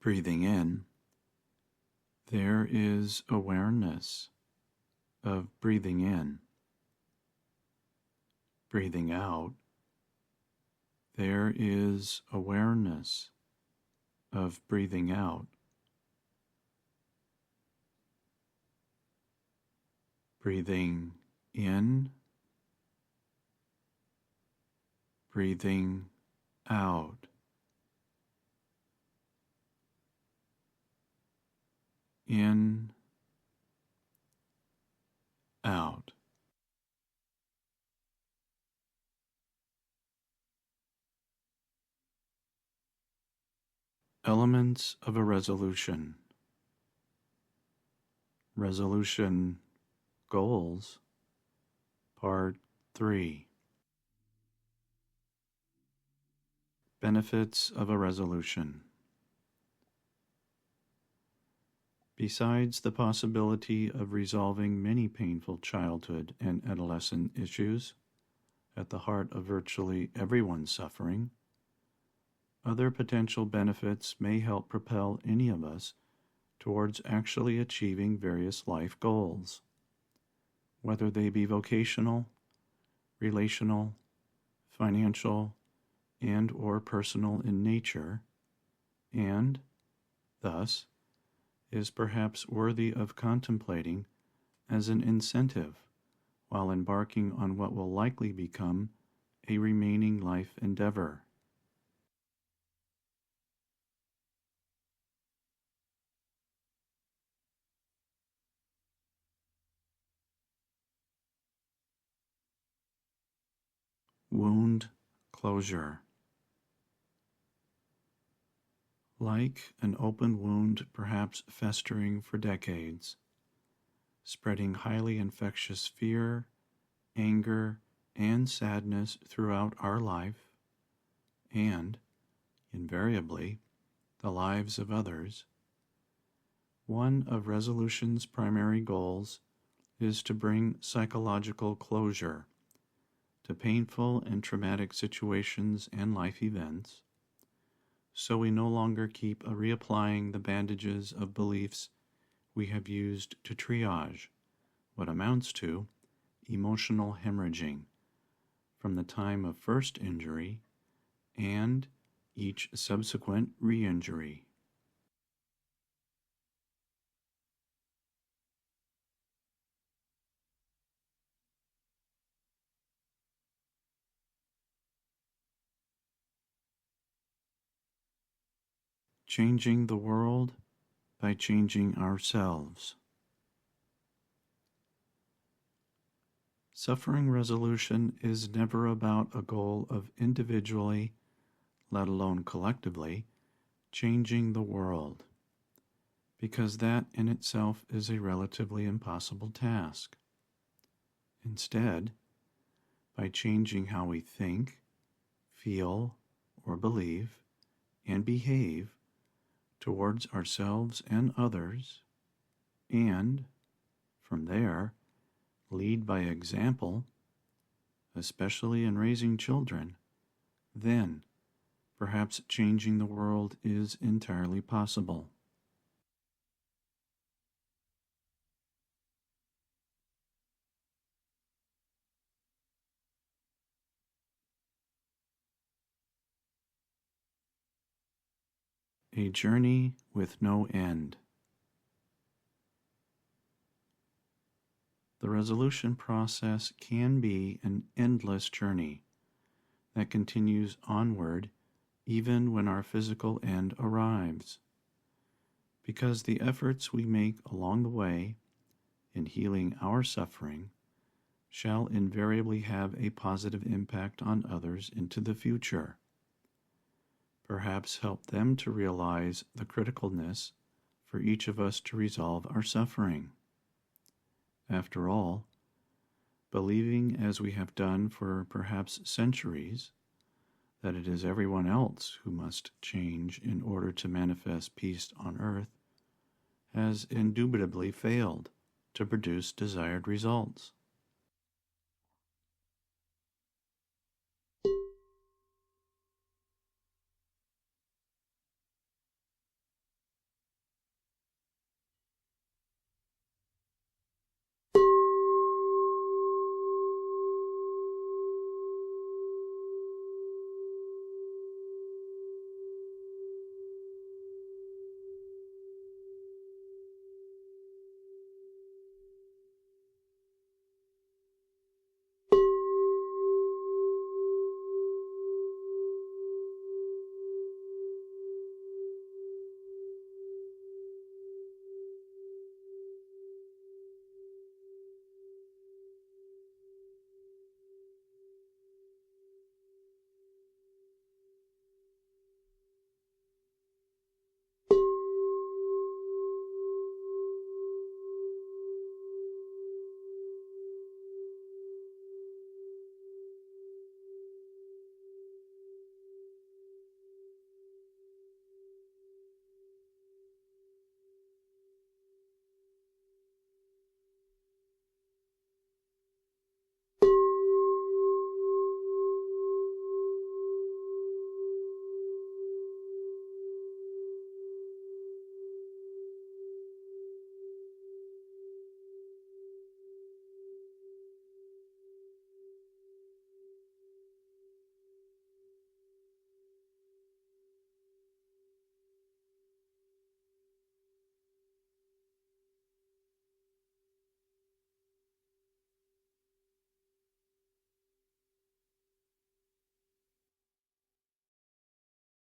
Breathing in, there is awareness of breathing in. Breathing out, there is awareness of breathing out. Breathing in, breathing out. In, out. Elements of a resolution. Resolution Goals, Part 3. Benefits of a resolution. Besides the possibility of resolving many painful childhood and adolescent issues at the heart of virtually everyone's suffering, other potential benefits may help propel any of us towards actually achieving various life goals, whether they be vocational, relational, financial, and or personal in nature, and, thus, is perhaps worthy of contemplating as an incentive while embarking on what will likely become a remaining life endeavor. Wound closure. Like an open wound perhaps festering for decades, spreading highly infectious fear, anger, and sadness throughout our life, and, invariably, the lives of others, one of resolution's primary goals is to bring psychological closure to painful and traumatic situations and life events, so we no longer keep reapplying the bandages of beliefs we have used to triage what amounts to emotional hemorrhaging from the time of first injury and each subsequent re-injury. Changing the world by changing ourselves. Suffering resolution is never about a goal of individually, let alone collectively, changing the world, because that in itself is a relatively impossible task. Instead, by changing how we think, feel, or believe, and behave towards ourselves and others, and, from there, lead by example, especially in raising children, then perhaps changing the world is entirely possible. A journey with no end. The resolution process can be an endless journey that continues onward even when our physical end arrives, because the efforts we make along the way in healing our suffering shall invariably have a positive impact on others into the future. Perhaps help them to realize the criticalness for each of us to resolve our suffering. After all, believing as we have done for perhaps centuries that it is everyone else who must change in order to manifest peace on earth has indubitably failed to produce desired results.